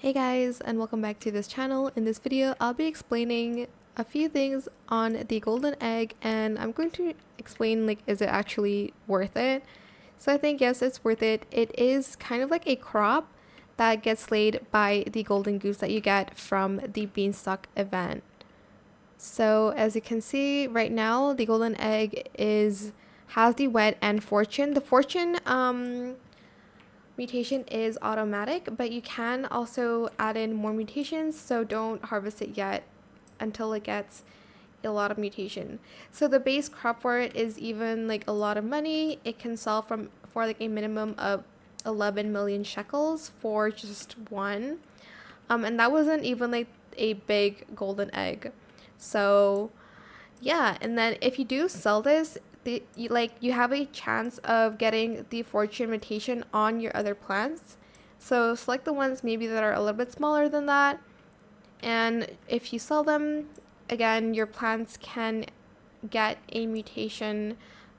Hey guys, and welcome back to this channel. In this video, I'll be explaining a few things on the golden egg, and I'm going to explain like, is it actually worth it? So I think yes, it's worth it. It is kind of like a crop that gets laid by the golden goose that you get from the beanstalk event. So as you can see right now, the golden egg has the wet and fortune. The fortune mutation is automatic, but you can also add in more mutations, so don't harvest it yet until it gets a lot of mutation. So the base crop for it is even like a lot of money. It can sell for like a minimum of 11 million shekels for just one. And that wasn't even like a big golden egg. So yeah, and then if you do sell this, you have a chance of getting the fortune mutation on your other plants. So select the ones maybe that are a little bit smaller than that, and if you sell them, again, your plants can get a mutation,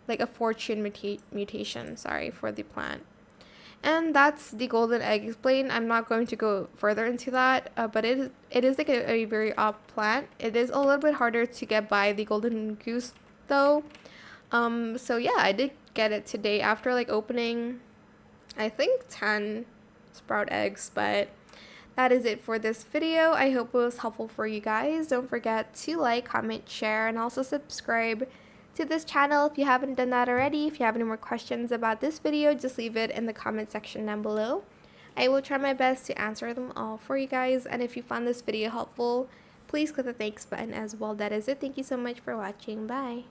like a fortune mutation, sorry, for the plant. And that's the golden egg explained. I'm not going to go further into that, but it is like a very odd plant. It is a little bit harder to get by the golden goose though. So yeah, I did get it today after like opening, I think 10 sprout eggs, but that is it for this video. I hope it was helpful for you guys. Don't forget to like, comment, share, and also subscribe to this channel if you haven't done that already. If you have any more questions about this video, just leave it in the comment section down below. I will try my best to answer them all for you guys, and if you found this video helpful, please click the thanks button as well. That is it. Thank you so much for watching. Bye.